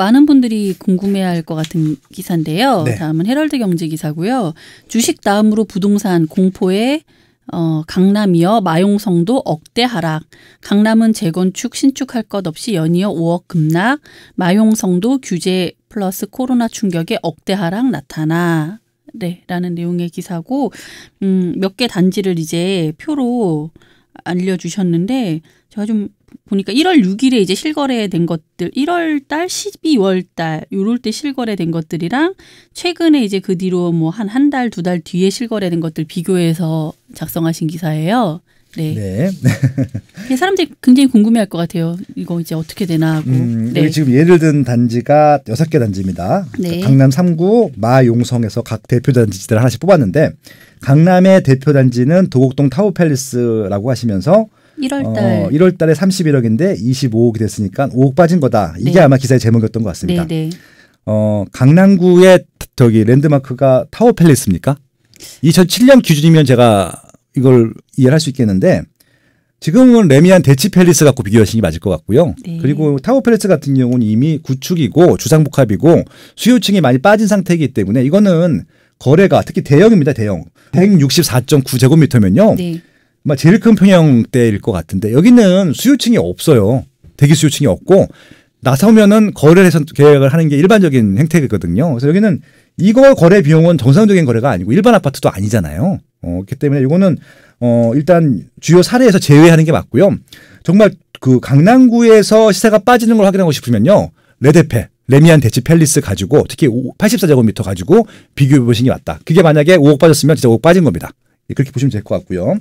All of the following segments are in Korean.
많은 분들이 궁금해할 것 같은 기사인데요. 네. 다음은 헤럴드 경제 기사고요. 주식 다음으로 부동산 공포에 강남이어 마용성도 억대 하락. 강남은 재건축 신축할 것 없이 연이어 5억 급락. 마용성도 규제 플러스 코로나 충격에 억대 하락 나타나. 네, 라는 내용의 기사고 몇 개 단지를 이제 표로 알려주셨는데 제가 좀 보니까 1월 6일에 이제 실거래된 것들, 1월 달, 12월 달 요럴 때 실거래된 것들이랑 최근에 이제 그 뒤로 뭐 한 달, 두 달 뒤에 실거래된 것들 비교해서 작성하신 기사예요. 네. 네. 사람들이 굉장히 궁금해할 것 같아요. 이거 이제 어떻게 되나 하고. 네. 여기 지금 예를 든 단지가 6개 단지입니다. 네. 강남 3구 마용성에서 각 대표 단지들 하나씩 뽑았는데 강남의 대표 단지는 도곡동 타워팰리스라고 하시면서 1월 달에 31억인데 25억이 됐으니까 5억 빠진 거다. 이게 네. 아마 기사의 제목이었던 것 같습니다. 네, 네. 강남구의 저기 랜드마크가 타워팰리스입니까? 2007년 기준이면 제가 이걸 이해할 수 있겠는데 지금은 레미안 대치팰리스 갖고 비교하시는 게 맞을 것 같고요. 네. 그리고 타워팰리스 같은 경우는 이미 구축이고 주상복합이고 수요층이 많이 빠진 상태이기 때문에 이거는 거래가 특히 대형입니다. 대형. 164.9제곱미터면요. 네. 제일 큰 평형대일 것 같은데 여기는 수요층이 없어요. 대기 수요층이 없고 나서면은 거래를 해서 계약을 하는 게 일반적인 행태거든요. 그래서 여기는 이거 거래 비용은 정상적인 거래가 아니고 일반 아파트도 아니잖아요. 그렇기 때문에 이거는 일단 주요 사례에서 제외하는 게 맞고요. 정말 그 강남구에서 시세가 빠지는 걸 확인하고 싶으면요. 레미안 대치 팰리스 가지고 특히 84제곱미터 가지고 비교해 보시는 게 맞다. 그게 만약에 5억 빠졌으면 진짜 5억 빠진 겁니다. 그렇게 보시면 될 것 같고요.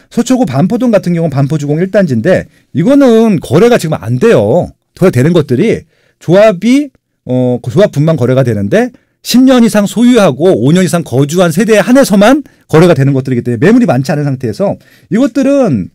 서초구 반포동 같은 경우는 반포주공 1단지인데 이거는 거래가 지금 안 돼요. 거래되는 것들이 조합이 조합분만 거래가 되는데 10년 이상 소유하고 5년 이상 거주한 세대에 한해서만 거래가 되는 것들이기 때문에 매물이 많지 않은 상태에서 이것들은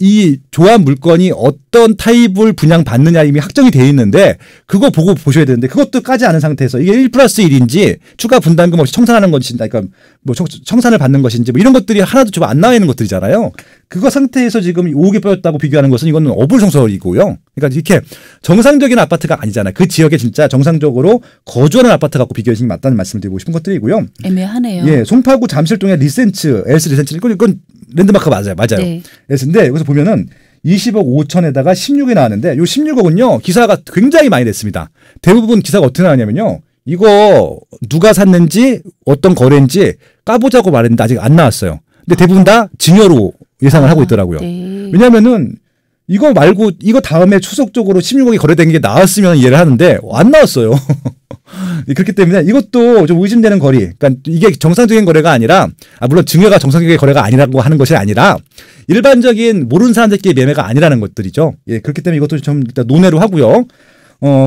이 조합 물건이 어떤 타입을 분양받느냐 이미 확정이 돼 있는데 그거 보고 보셔야 되는데 그것도 까지 않은 상태에서 이게 1+1인지 추가 분담금 없이 청산하는 것인지 그러니까 뭐 청산을 받는 것인지 뭐 이런 것들이 하나도 좀 안 나와 있는 것들이잖아요. 그거 상태에서 지금 5억이 빠졌다고 비교하는 것은 이거는 어불성설이고요. 그러니까 이렇게 정상적인 아파트가 아니잖아요. 그 지역에 진짜 정상적으로 거주하는 아파트 갖고 비교하시는 게 맞다는 말씀을 드리고 싶은 것들이고요. 애매하네요. 예, 송파구 잠실동의 LS 리센츠 이건 랜드마크 맞아요. 네. 근데 여기서 보면은 20억 5천에다가 16이 나왔는데 요 16억은요 기사가 굉장히 많이 됐습니다. 대부분 기사가 어떻게 나왔냐면요. 이거 누가 샀는지 어떤 거래인지 까보자고 말했는데 아직 안 나왔어요. 근데 대부분 다 증여로 예상을 하고 있더라고요. 네. 왜냐하면은 이거 말고 이거 다음에 추석적으로 16억이 거래된 게 나왔으면 이해를 하는데 안 나왔어요. 그렇기 때문에 이것도 좀 의심되는 거리. 그러니까 이게 정상적인 거래가 아니라 물론 증여가 정상적인 거래가 아니라고 하는 것이 아니라 일반적인 모르는 사람들끼리 매매가 아니라는 것들이죠. 예, 그렇기 때문에 이것도 좀 일단 논외로 하고요.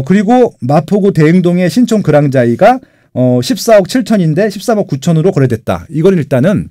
그리고 마포구 대흥동의 신촌 그랑자이가 14억 7천인데 13억 9천으로 거래됐다. 이건 일단은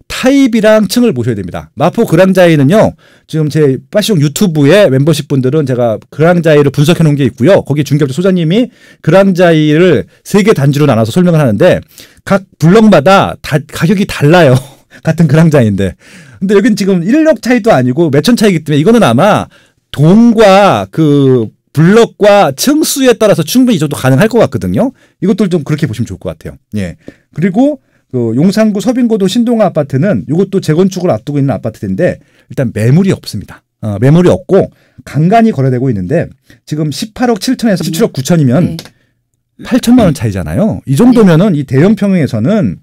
타입이랑 층을 보셔야 됩니다. 마포 그랑자이는요. 지금 제 빠시용 유튜브에 멤버십 분들은 제가 그랑자이를 분석해 놓은 게 있고요. 거기 중개업자 소장님이 그랑자이를 3개 단지로 나눠서 설명을 하는데 각 블럭마다 가격이 달라요. 같은 그랑자이인데. 근데 여긴 지금 1억 차이도 아니고 몇천 차이기 때문에 이거는 아마 동과 그 블럭과 층수에 따라서 충분히 이 정도 가능할 것 같거든요. 이것들 좀 그렇게 보시면 좋을 것 같아요. 예. 그리고 그 용산구 서빙고도 신동아 아파트는 이것도 재건축을 앞두고 있는 아파트인데 일단 매물이 없습니다. 매물이 없고 간간히 거래되고 있는데 지금 18억 7천에서 17억 9천이면 8천만 원 차이잖아요. 이 정도면은 이 대형 평형에서는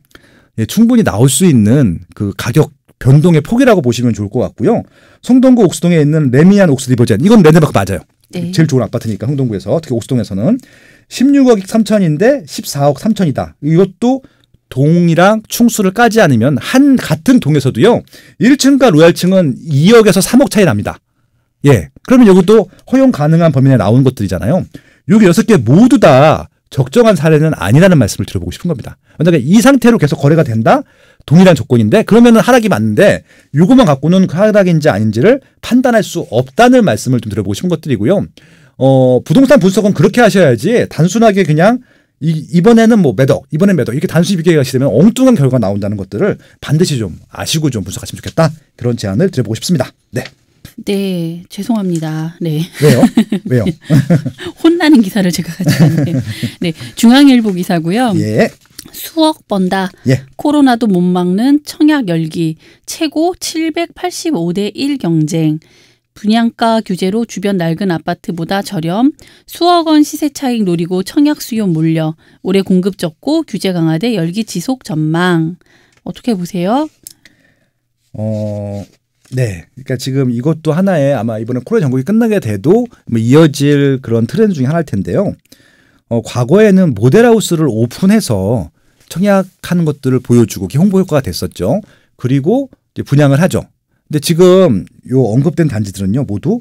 충분히 나올 수 있는 그 가격 변동의 폭이라고 보시면 좋을 것 같고요. 성동구 옥수동에 있는 레미안 옥스리버젠 이건 랜드마크 맞아요. 네. 제일 좋은 아파트니까 성동구에서 특히 옥수동에서는 16억 3천인데 14억 3천이다. 이것도 동이랑 충수를 까지 않으면 같은 동에서도요. 1층과 로얄층은 2억에서 3억 차이 납니다. 예. 그러면 여기도 허용 가능한 범위 내에 나온 것들이잖아요. 여기 6개 모두 다 적정한 사례는 아니라는 말씀을 드려보고 싶은 겁니다. 만약에 이 상태로 계속 거래가 된다? 동일한 조건인데 그러면은 하락이 맞는데 이것만 갖고는 하락인지 아닌지를 판단할 수 없다는 말씀을 좀 드려보고 싶은 것들이고요. 부동산 분석은 그렇게 하셔야지 단순하게 그냥 이번에는 뭐 매덕, 이번엔 매덕 이렇게 단순히 비교하시면 엉뚱한 결과가 나온다는 것들을 반드시 좀 아시고 좀 분석하시면 좋겠다. 그런 제안을 드려보고 싶습니다. 네. 네, 죄송합니다. 네. 왜요? 왜요? 혼나는 기사를 제가 가져왔네요. 네, 중앙일보 기사고요. 예. 수억 번다. 예. 코로나도 못 막는 청약 열기. 최고 785대 1 경쟁. 분양가 규제로 주변 낡은 아파트보다 저렴. 수억 원 시세 차익 노리고 청약 수요 몰려. 올해 공급 적고 규제 강화돼 열기 지속 전망. 어떻게 보세요? 네. 그러니까 지금 이것도 하나의 아마 이번에 코로나 전국이 끝나게 돼도 뭐 이어질 그런 트렌드 중에 하나일 텐데요. 과거에는 모델하우스를 오픈해서 청약하는 것들을 보여주고 홍보 효과가 됐었죠. 그리고 이제 분양을 하죠. 근데 지금 요 언급된 단지들은요 모두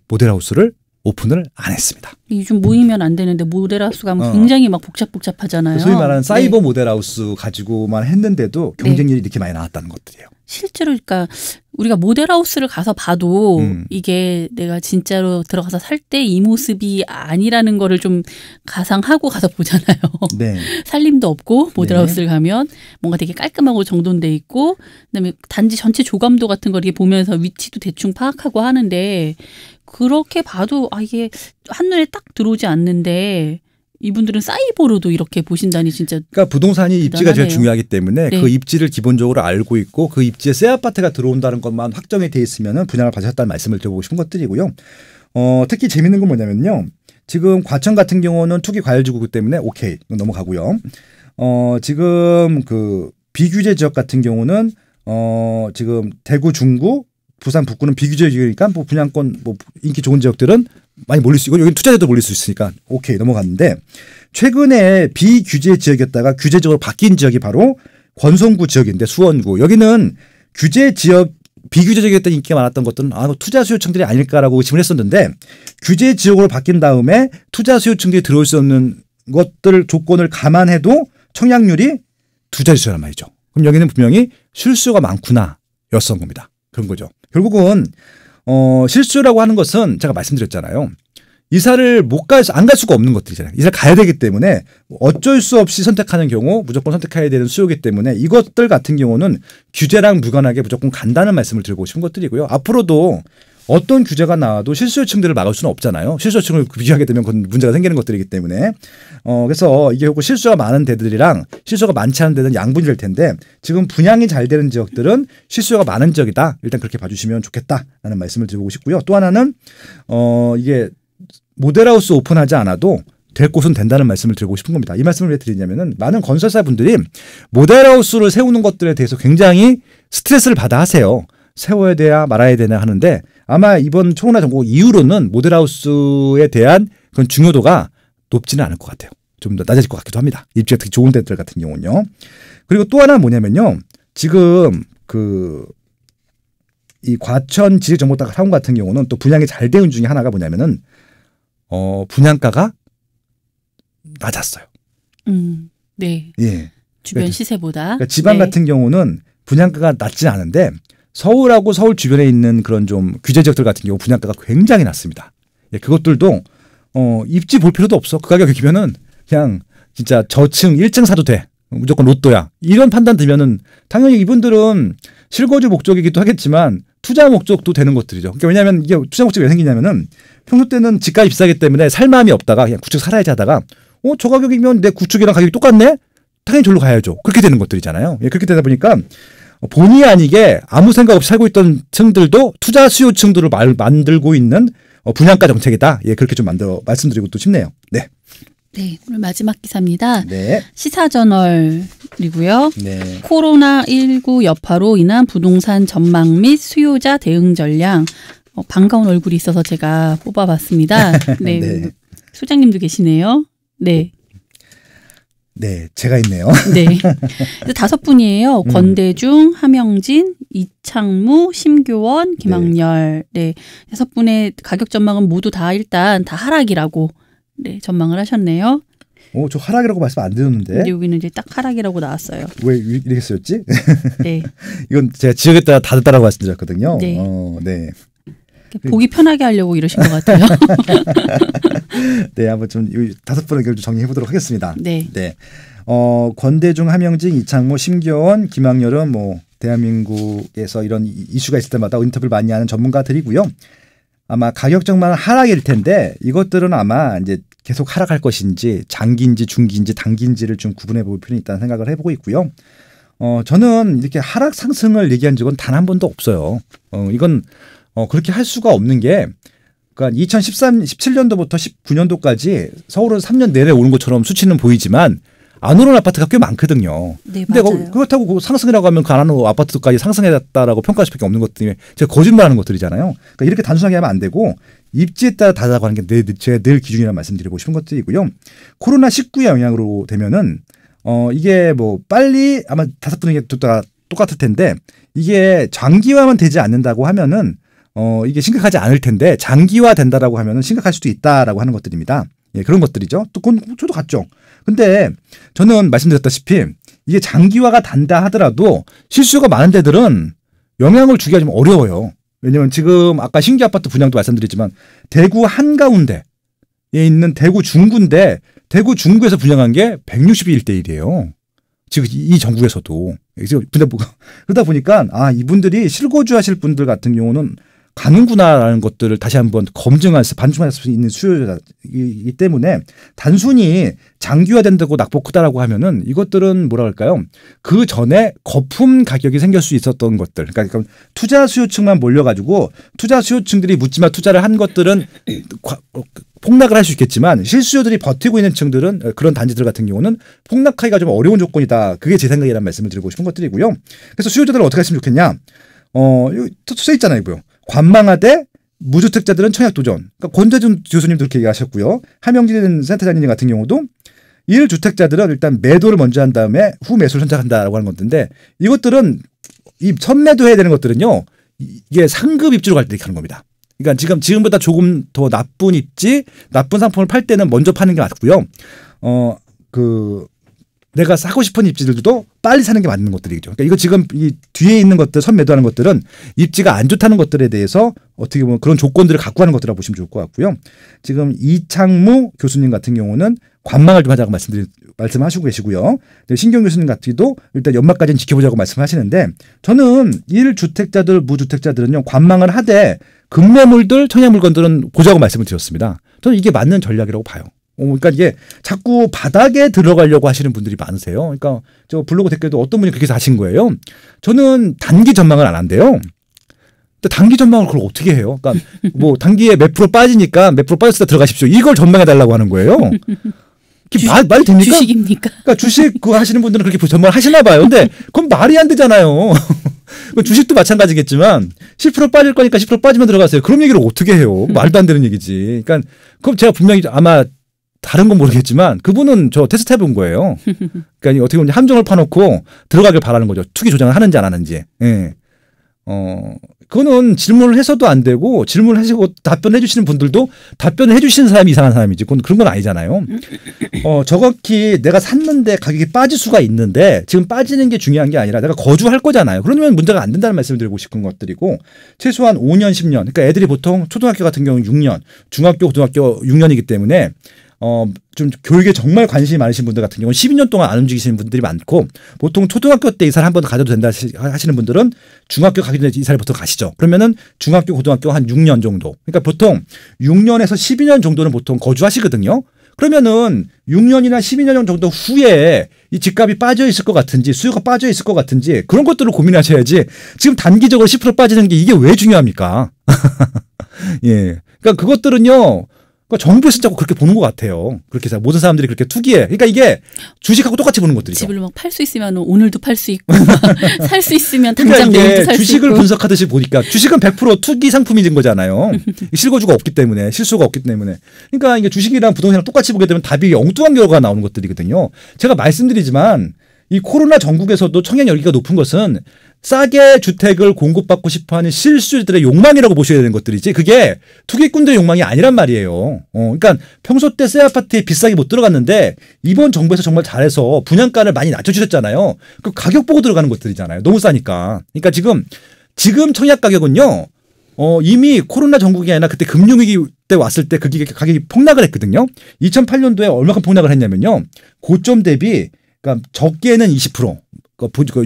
모델하우스를 오픈을 안 했습니다. 요즘 모이면 안 되는데 모델하우스 가면 굉장히 막 복잡하잖아요. 소위 말하는 사이버 모델하우스 가지고만 했는데도 경쟁률이 이렇게 많이 나왔다는 것들이에요. 실제로 그러니까 우리가 모델하우스를 가서 봐도 이게 내가 진짜로 들어가서 살 때 이 모습이 아니라는 거를 좀 가상하고 가서 보잖아요. 네. 살림도 없고 모델하우스를 가면 뭔가 되게 깔끔하고 정돈돼 있고 그다음에 단지 전체 조감도 같은 걸 이렇게 보면서 위치도 대충 파악하고 하는데 그렇게 봐도 이게 한눈에 딱 들어오지 않는데 이분들은 사이버로도 이렇게 보신다니 진짜. 그러니까 부동산이 입지가 대단하네요. 제일 중요하기 때문에 네. 그 입지를 기본적으로 알고 있고 그 입지에 새 아파트가 들어온다는 것만 확정이 돼 있으면 분양을 받으셨다는 말씀을 드리고 싶은 것들이고요. 특히 재밌는 건 뭐냐면요. 지금 과천 같은 경우는 투기 과열지구이기 때문에 오케이 넘어가고요. 지금 그 비규제 지역 같은 경우는 지금 대구 중구 부산 북구는 비규제 지역이니까 뭐 분양권 뭐 인기 좋은 지역들은 많이 몰릴 수 있고 여기 투자자도 몰릴 수 있으니까 오케이 넘어갔는데 최근에 비규제 지역이었다가 규제적으로 바뀐 지역이 바로 권성구 지역인데 수원구 여기는 규제 지역 비규제 지역이었던 인기가 많았던 것들은 투자 수요층들이 아닐까라고 의심을 했었는데 규제 지역으로 바뀐 다음에 투자 수요층들이 들어올 수 없는 것들 조건을 감안해도 청약률이 두 자릿수란 말이죠. 그럼 여기는 분명히 실수가 많구나 였던 겁니다. 그런 거죠. 결국은 실수라고 하는 것은 제가 말씀드렸잖아요. 이사를 안 갈 수가 없는 것들이잖아요. 이사를 가야 되기 때문에 어쩔 수 없이 선택하는 경우 무조건 선택해야 되는 수요이기 때문에 이것들 같은 경우는 규제랑 무관하게 무조건 간다는 말씀을 드리고 싶은 것들이고요. 앞으로도 어떤 규제가 나와도 실수요층들을 막을 수는 없잖아요. 실수요층을 비교하게 되면 그건 문제가 생기는 것들이기 때문에 그래서 이게 실수가 많은 데들이랑 실수가 많지 않은 데는 양분이 될 텐데 지금 분양이 잘 되는 지역들은 실수가 많은 지역이다. 일단 그렇게 봐주시면 좋겠다라는 말씀을 드리고 싶고요. 또 하나는 이게 모델하우스 오픈하지 않아도 될 곳은 된다는 말씀을 드리고 싶은 겁니다. 이 말씀을 왜 드리냐면은 많은 건설사 분들이 모델하우스를 세우는 것들에 대해서 굉장히 스트레스를 받아 하세요. 세워야 되나 말아야 되나 하는데 아마 이번 코로나 전국 이후로는 모델하우스에 대한 그런 중요도가 높지는 않을 것 같아요. 좀 더 낮아질 것 같기도 합니다. 입지가 특히 좋은 데들 같은 경우는요. 그리고 또 하나 뭐냐면요. 지금 이 과천 지식정보딱 사원 같은 경우는 또 분양이 잘 되는 중에 하나가 뭐냐면은 분양가가 낮았어요. 네. 예. 주변 시세보다. 그러니까 지방 네. 같은 경우는 분양가가 낮지 않은데 서울하고 서울 주변에 있는 그런 좀 규제 지역들 같은 경우 분양가가 굉장히 낮습니다. 예, 그것들도 입지 볼 필요도 없어. 그 가격이면은 그냥 진짜 저층 1층 사도 돼. 무조건 로또야. 이런 판단 들면은 당연히 이분들은 실거주 목적이기도 하겠지만 투자 목적도 되는 것들이죠. 그러니까 왜냐하면 이게 투자 목적이 왜 생기냐면은 평소 때는 집값이 비싸기 때문에 살 마음이 없다가 그냥 구축 살아야지 하다가 저 가격이면 내 구축이랑 가격이 똑같네? 당연히 절로 가야죠. 그렇게 되는 것들이잖아요. 예, 그렇게 되다 보니까 본의 아니게 아무 생각 없이 살고 있던 층들도 투자 수요층들을 만들고 있는 분양가 정책이다. 예, 그렇게 좀 말씀드리고 또 싶네요. 네. 네, 오늘 마지막 기사입니다. 네. 시사저널이고요. 네. 코로나19 여파로 인한 부동산 전망 및 수요자 대응 전략. 반가운 얼굴이 있어서 제가 뽑아봤습니다. 네. 네. 소장님도 계시네요. 네. 네, 제가 있네요. 네. 5분이에요. 권대중, 하명진, 이창무, 심교원, 김학열. 네. 6분의 가격 전망은 모두 다 일단 다 하락이라고 네, 전망을 하셨네요. 저 하락이라고 말씀 안 드렸는데. 근데 여기는 이제 딱 하락이라고 나왔어요. 왜 이렇게 쓰였지? 네. 이건 제가 지역에 따라 다르다라고 말씀드렸거든요. 네. 네. 보기 편하게 하려고 이러신 것 같아요. 네, 한번 좀 5분 의견을 정리해 보도록 하겠습니다. 네. 네. 권대중, 하명진, 이창모, 심교원, 김학열은 뭐 대한민국에서 이런 이슈가 있을 때마다 인터뷰를 많이 하는 전문가들이고요. 아마 가격 정말 하락일 텐데 이것들은 아마 이제 계속 하락할 것인지 장기인지 중기인지 단기인지를 좀 구분해 볼 필요는 있다는 생각을 해보고 있고요. 저는 이렇게 하락 상승을 얘기한 적은 단 한 번도 없어요. 이건 그렇게 할 수가 없는 게 그러니까 17년도부터 19년도까지 서울은 3년 내내 오른 것처럼 수치는 보이지만 안 오른 아파트가 꽤 많거든요. 네, 근데 맞아요. 그렇다고 상승이라고 하면 그 안 오른 아파트까지 상승했다라고 평가할 수밖에 없는 것들이 제가 거짓말하는 것들이잖아요. 그러니까 이렇게 단순하게 하면 안 되고 입지에 따라 다르다고 하는 게 제가 늘 기준이라 말씀드리고 싶은 것들이고요. 코로나19의 영향으로 되면은 이게 뭐 빨리 아마 5분의 똑같을 텐데 이게 장기화만 되지 않는다고 하면은 이게 심각하지 않을 텐데 장기화 된다라고 하면은 심각할 수도 있다라고 하는 것들입니다. 예, 그런 것들이죠. 또 그건 저도 같죠. 근데 저는 말씀드렸다시피 이게 장기화가 된다 하더라도 실수요가 많은 데들은 영향을 주기가 좀 어려워요. 왜냐하면 지금 아까 신규 아파트 분양도 말씀드렸지만 대구 한가운데에 있는 대구 중구인데 대구 중구에서 분양한 게 161대1이에요. 지금 이 전국에서도. 그러다 보니까 이분들이 실거주하실 분들 같은 경우는 가는구나라는 것들을 다시 한번 반증할 수 있는 수요이기 때문에 단순히 장기화된다고 낙폭 크다라고 하면은 이것들은 뭐라 할까요? 그 전에 거품 가격이 생길 수 있었던 것들. 그러니까 투자 수요층만 몰려가지고 투자 수요층들이 묻지마 투자를 한 것들은 폭락을 할 수 있겠지만 실수요들이 버티고 있는 층들은 그런 단지들 같은 경우는 폭락하기가 좀 어려운 조건이다. 그게 제 생각이라는 말씀을 드리고 싶은 것들이고요. 그래서 수요자들은 어떻게 했으면 좋겠냐? 여기 써 있잖아요, 이거요. 관망하되 무주택자들은 청약도전. 그러니까 권재준 교수님도 그렇게 얘기하셨고요. 하명진 센터장님 같은 경우도 1주택자들은 일단 매도를 먼저 한 다음에 후 매수를 선택한다라고 하는 건데 이것들은 이 선매도해야 되는 것들은요. 이게 상급 입주로 갈 때 이렇게 하는 겁니다. 그러니까 지금보다 조금 더 나쁜 입지, 나쁜 상품을 팔 때는 먼저 파는 게 맞고요. 내가 사고 싶은 입지들도 빨리 사는 게 맞는 것들이죠. 그러니까 이거 지금 이 뒤에 있는 것들, 선매도하는 것들은 입지가 안 좋다는 것들에 대해서 어떻게 보면 그런 조건들을 갖고 하는 것들이라고 보시면 좋을 것 같고요. 지금 이창무 교수님 같은 경우는 관망을 좀 하자고 말씀하시고 계시고요. 신경 교수님 같기도 일단 연말까지는 지켜보자고 말씀하시는데 저는 1주택자들, 무주택자들은요 관망을 하되 급매물들, 청약물건들은 보자고 말씀을 드렸습니다. 저는 이게 맞는 전략이라고 봐요. 그러니까 이게 자꾸 바닥에 들어가려고 하시는 분들이 많으세요. 그러니까 저 블로그 댓글도 어떤 분이 그렇게 하신 거예요. 저는 단기 전망을 안 한대요. 단기 전망을 그걸 어떻게 해요? 그러니까 뭐 단기에 몇 프로 빠지니까 몇 프로 빠졌을 때 들어가십시오. 이걸 전망해 달라고 하는 거예요. 말이 됩니까? 주식입니까? 그러니까 주식 그거 하시는 분들은 그렇게 전망을 하시나 봐요. 근데 그건 말이 안 되잖아요. 주식도 마찬가지겠지만 10% 빠질 거니까 10% 빠지면 들어가세요. 그런 얘기를 어떻게 해요? 말도 안 되는 얘기지. 그러니까 그럼 제가 분명히 아마 다른 건 모르겠지만 그분은 저 테스트 해본 거예요. 그러니까 어떻게 보면 함정을 파놓고 들어가길 바라는 거죠. 투기 조장을 하는지 안 하는지. 예. 그거는 질문을 해서도 안 되고 질문을 하시고 답변해 주시는 분들도 답변을 해 주시는 사람이 이상한 사람이지. 그런 건 아니잖아요. 정확히 내가 샀는데 가격이 빠질 수가 있는데 지금 빠지는 게 중요한 게 아니라 내가 거주할 거잖아요. 그러면 문제가 안 된다는 말씀을 드리고 싶은 것들이고 최소한 5년, 10년. 그러니까 애들이 보통 초등학교 같은 경우는 6년, 중학교, 고등학교 6년이기 때문에 좀 교육에 정말 관심이 많으신 분들 같은 경우는 12년 동안 안 움직이시는 분들이 많고 보통 초등학교 때 이사를 한번 가져도 된다 하시는 분들은 중학교 가기 전에 이사를 보통 가시죠. 그러면은 중학교, 고등학교 한 6년 정도. 그러니까 보통 6년에서 12년 정도는 보통 거주하시거든요. 그러면은 6년이나 12년 정도 후에 이 집값이 빠져 있을 것 같은지 수요가 빠져 있을 것 같은지 그런 것들을 고민하셔야지 지금 단기적으로 10% 빠지는 게 이게 왜 중요합니까? 예. 그러니까 그것들은요. 그러니까 정부에서 자꾸 그렇게 보는 것 같아요. 그렇게 해서 모든 사람들이 그렇게 투기해. 그러니까 이게 주식하고 똑같이 보는 것들이죠. 집을 막 팔 수 있으면 오늘도 팔 수 있고 살 수 있으면 당장 그러니까 내일도 살 수 있고. 주식을 분석하듯이 보니까 주식은 100% 투기 상품인 거잖아요. 실거주가 없기 때문에 실수가 없기 때문에. 그러니까 이게 주식이랑 부동산이랑 똑같이 보게 되면 답이 엉뚱한 결과가 나오는 것들이거든요. 제가 말씀드리지만 이 코로나 전국에서도 청약 열기가 높은 것은 싸게 주택을 공급받고 싶어하는 실수요자들의 욕망이라고 보셔야 되는 것들이지 그게 투기꾼들의 욕망이 아니란 말이에요. 그러니까 평소 때 새 아파트에 비싸게 못 들어갔는데 이번 정부에서 정말 잘해서 분양가를 많이 낮춰주셨잖아요. 그 가격 보고 들어가는 것들이잖아요. 너무 싸니까. 그러니까 지금 청약 가격은요. 이미 코로나 전국이 아니라 그때 금융위기 때 왔을 때 그게 가격이 폭락을 했거든요. 2008년도에 얼마큼 폭락을 했냐면요. 고점 대비 그러니까 적게는 20%,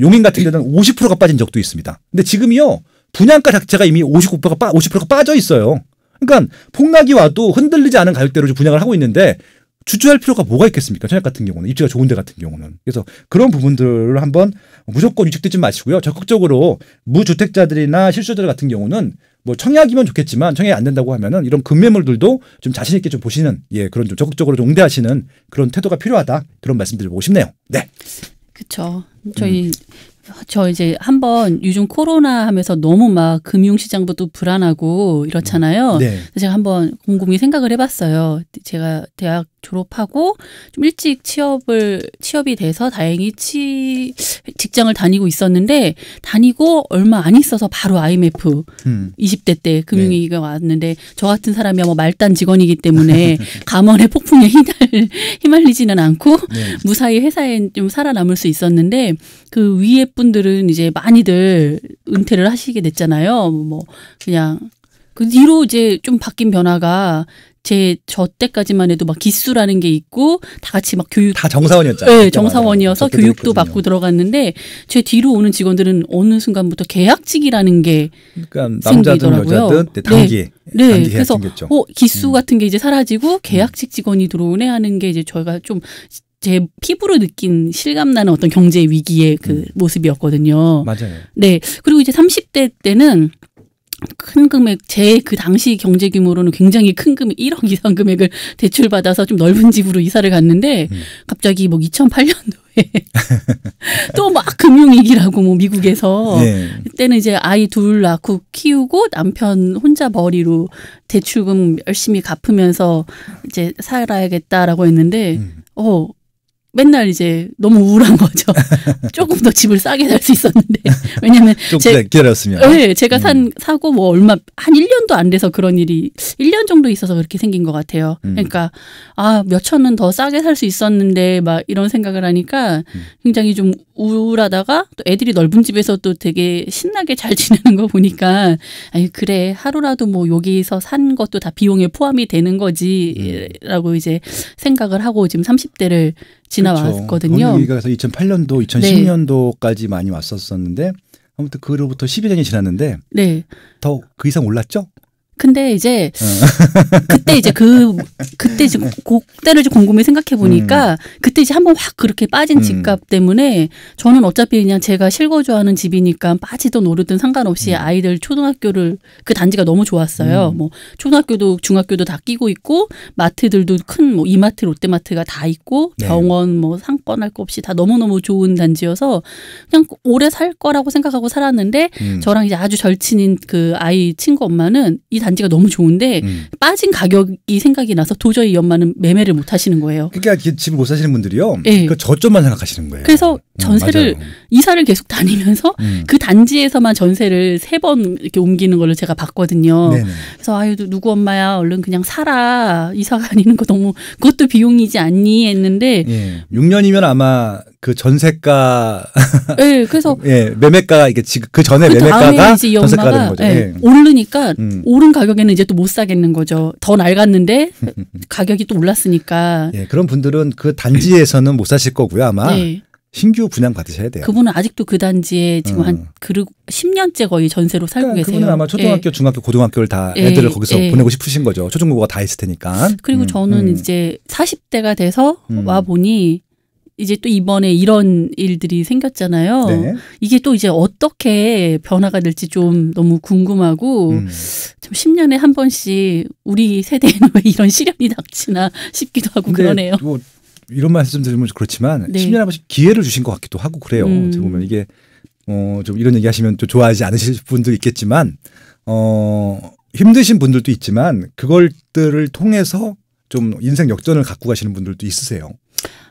용인 같은 데는 50%가 빠진 적도 있습니다. 근데 지금이요 분양가 자체가 이미 50%가 빠져 있어요. 그러니까 폭락이 와도 흔들리지 않은 가격대로 분양을 하고 있는데 주저할 필요가 뭐가 있겠습니까? 청약 같은 경우는 입지가 좋은 데 같은 경우는. 그래서 그런 부분들을 한번 무조건 위축되지 마시고요. 적극적으로 무주택자들이나 실수요자들 같은 경우는 뭐 청약이면 좋겠지만 청약이 안 된다고 하면은 이런 급매물들도 좀 자신 있게 좀 보시는 그런 좀 적극적으로 좀 응대하시는 그런 태도가 필요하다. 그런 말씀드리고 싶네요. 네. 그렇죠. 저 이제 한번 요즘 코로나 하면서 너무 막 금융시장부터 불안하고 이렇잖아요. 네. 제가 한번 곰곰이 생각을 해봤어요. 제가 대학 졸업하고 좀 일찍 취업이 돼서 다행히 직장을 다니고 있었는데 다니고 얼마 안 있어서 바로 IMF 20대 때 금융위기가 왔는데 저 같은 사람이 뭐 말단 직원이기 때문에 감원의 폭풍에 휘말리지는 않고 무사히 회사에 좀 살아남을 수 있었는데 그 위에 분들은 이제 많이들 은퇴를 하시게 됐잖아요. 뭐 그냥 그 뒤로 이제 좀 바뀐 변화가 저 때까지만 해도 막 기수라는 게 있고 다 같이 막 교육 다 정사원이었잖아요. 네, 정사원이어서 교육도 받고 들어갔는데 제 뒤로 오는 직원들은 어느 순간부터 계약직이라는 게 그러니까 남자든 생기더라고요. 여자든 단기 그래서 생겼죠. 기수 같은 게 이제 사라지고 계약직 직원이 들어오네 하는 게 이제 저희가 좀 제 피부로 느낀 실감나는 어떤 경제 위기의 그 모습이었거든요. 맞아요. 네. 그리고 이제 30대 때는 큰 금액, 제 그 당시 경제 규모로는 굉장히 큰 금액, 1억 이상 금액을 대출받아서 좀 넓은 집으로 이사를 갔는데 갑자기 뭐 2008년도에 또 막 금융위기라고 뭐 미국에서 그때는 이제 아이 둘 낳고 키우고 남편 혼자 벌이로 대출금 열심히 갚으면서 이제 살아야겠다라고 했는데 맨날 이제 너무 우울한 거죠. 조금 더 집을 싸게 살 수 있었는데. 왜냐면 좀 기다렸으면. 네, 제가 사고 뭐 얼마 한 1년도 안 돼서 그런 일이 1년 정도 있어서 그렇게 생긴 것 같아요. 그러니까 몇 천은 더 싸게 살 수 있었는데 막 이런 생각을 하니까 굉장히 좀 우울하다가 또 애들이 넓은 집에서 또 되게 신나게 잘 지내는 거 보니까 아니 그래 하루라도 뭐 여기서 산 것도 다 비용에 포함이 되는 거지라고 이제 생각을 하고 지금 30대를 지나왔거든요. 거기가 그래서 2008년도, 2010년도까지 많이 왔었는데 아무튼 그로부터 12년이 지났는데 더 그 이상 올랐죠? 근데 이제 그때 이제 그때를 좀 곰곰이 생각해 보니까 그때 이제 한번 확 그렇게 빠진 집값 때문에 저는 어차피 그냥 제가 실거주하는 집이니까 빠지든 오르든 상관없이 아이들 초등학교를 그 단지가 너무 좋았어요. 뭐 초등학교도 중학교도 다 끼고 있고 마트들도 큰 뭐 이마트, 롯데마트가 다 있고 병원 뭐 상권할 거 없이 다 너무너무 좋은 단지여서 그냥 오래 살 거라고 생각하고 살았는데 저랑 이제 아주 절친인 그 아이 친구 엄마는 이 단지가 너무 좋은데 빠진 가격이 생각이 나서 도저히 이 엄마는 매매를 못 하시는 거예요. 그러니까 집을 못 사시는 분들이요. 그 저점만 생각하시는 거예요. 그래서 전세를 이사를 계속 다니면서 그 단지에서만 전세를 3번 이렇게 옮기는 걸로 제가 봤거든요. 그래서 아유 누구 엄마야 얼른 그냥 살아. 이사 다니는 거 너무 그것도 비용이지 않니 했는데 6년이면 아마 그 전세가 그래서 매매가 이게 지금 그 전에 매매가가 전세가가 되는 거죠. 오르니까 오른 가격에는 이제 또 못 사겠는 거죠. 더 낡았는데 가격이 또 올랐으니까. 그런 분들은 그 단지에서는 못 사실 거고요. 아마 신규 분양 받으셔야 돼요. 그분은 아직도 그 단지에 지금 한 10년째 거의 전세로 살고 계세요. 그분은 아마 초등학교, 중학교, 고등학교를 다 애들을 거기서 보내고 싶으신 거죠. 초중고가 다 있을 테니까. 그리고 저는 이제 40대가 돼서 와 보니 이제 또 이번에 이런 일들이 생겼잖아요. 이게 또 이제 어떻게 변화가 될지 좀 너무 궁금하고 좀 10년에 한 번씩 우리 세대에는 왜 이런 시련이 닥치나 싶기도 하고 그러네요. 뭐 이런 말씀 드리면 그렇지만 10년에 한 번씩 기회를 주신 것 같기도 하고 그래요. 어떻게 보면 이게 좀 이런 얘기 하시면 또 좋아하지 않으실 분도 있겠지만 힘드신 분들도 있지만 그걸들을 통해서 좀 인생 역전을 갖고 가시는 분들도 있으세요.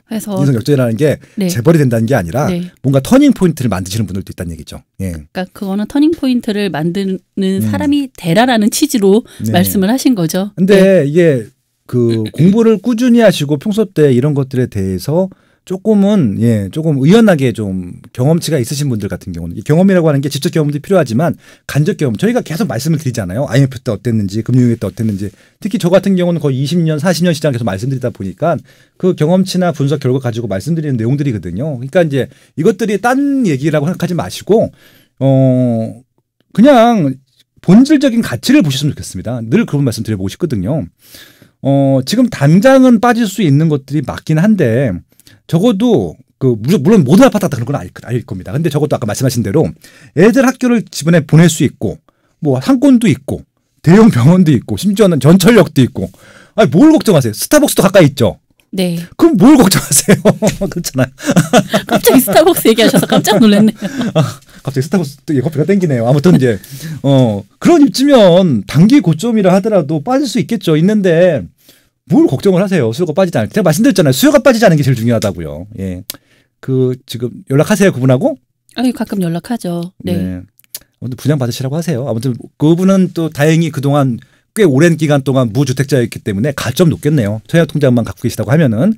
그래서 인생 역전이라는 게 재벌이 된다는 게 아니라 뭔가 터닝 포인트를 만드시는 분들도 있다는 얘기죠. 그러니까 그거는 터닝 포인트를 만드는 사람이 되라라는 취지로 말씀을 하신 거죠. 근데 이게 그 공부를 꾸준히 하시고 평소 때 이런 것들에 대해서 조금은 조금 의연하게 좀 경험치가 있으신 분들 같은 경우는, 이 경험이라고 하는 게 직접 경험도 필요하지만 간접 경험, 저희가 계속 말씀을 드리잖아요. IMF 때 어땠는지, 금융위기 때 어땠는지. 특히 저 같은 경우는 거의 20년, 40년 시장 계속 말씀드리다 보니까 그 경험치나 분석 결과 가지고 말씀드리는 내용들이거든요. 그러니까 이제 이것들이 딴 얘기라고 생각하지 마시고 그냥 본질적인 가치를 보셨으면 좋겠습니다. 늘 그런 말씀 드려보고 싶거든요. 지금 당장은 빠질 수 있는 것들이 맞긴 한데 적어도 물론 모든 아파트가 그런 건 아닐 겁니다. 근데 적어도 아까 말씀하신 대로 애들 학교를 집안에 보낼 수 있고 뭐 상권도 있고 대형 병원도 있고 심지어는 전철역도 있고 뭘 걱정하세요? 스타벅스도 가까이 있죠. 네. 그럼 뭘 걱정하세요? 그렇잖아요. 갑자기 스타벅스 얘기하셔서 깜짝 놀랐네요. 갑자기 스타벅스 커피가 땡기네요. 아무튼 이제 그런 입지면 단기 고점이라 하더라도 빠질 수 있겠죠. 있는데 뭘 걱정을 하세요? 수요가 빠지지 않을 때. 제가 말씀드렸잖아요. 수요가 빠지지 않은 게 제일 중요하다고요. 예. 지금 연락하세요, 그분하고? 가끔 연락하죠. 네. 아무튼 분양 받으시라고 하세요. 아무튼 그분은 또 다행히 그동안 꽤 오랜 기간 동안 무주택자였기 때문에 가점 높겠네요. 청약 통장만 갖고 계시다고 하면은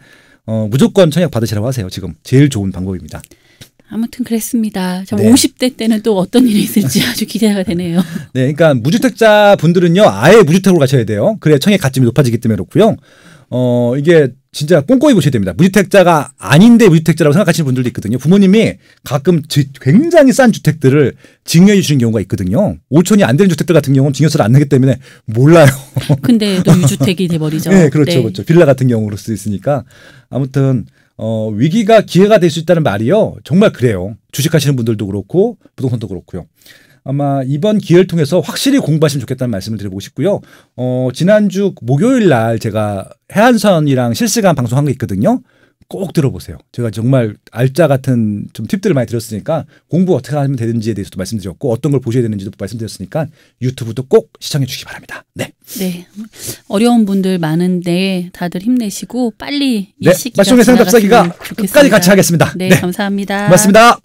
무조건 청약 받으시라고 하세요. 지금 제일 좋은 방법입니다. 아무튼 그랬습니다. 50대 때는 또 어떤 일이 있을지 아주 기대가 되네요. 네, 그러니까 무주택자 분들은요, 아예 무주택으로 가셔야 돼요. 그래야 청약 가점이 높아지기 때문에 그렇고요. 이게 진짜 꼼꼼히 보셔야 됩니다. 무주택자가 아닌데 무주택자라고 생각하시는 분들도 있거든요. 부모님이 가끔 굉장히 싼 주택들을 증여해 주시는 경우가 있거든요. 5천이 안 되는 주택들 같은 경우는 증여세를 안 내기 때문에 몰라요. 근데 또 유주택이 돼버리죠. 네, 그렇죠. 그렇죠. 빌라 같은 경우로 쓸 수 있으니까. 아무튼 위기가 기회가 될 수 있다는 말이요. 정말 그래요. 주식하시는 분들도 그렇고 부동산도 그렇고요. 아마 이번 기회를 통해서 확실히 공부하시면 좋겠다는 말씀을 드려보고 싶고요. 지난주 목요일 날 제가 해안선이랑 실시간 방송한 게 있거든요. 꼭 들어보세요. 제가 정말 알짜 같은 좀 팁들을 많이 드렸으니까 공부 어떻게 하면 되는지에 대해서도 말씀드렸고 어떤 걸 보셔야 되는지도 말씀드렸으니까 유튜브도 꼭 시청해 주시기 바랍니다. 네. 네. 어려운 분들 많은데 다들 힘내시고 빨리 이 시기가 말씀의 상담사기가 지나갔으면 좋겠습니다. 끝까지 같이 하겠습니다. 네, 감사합니다. 고맙습니다.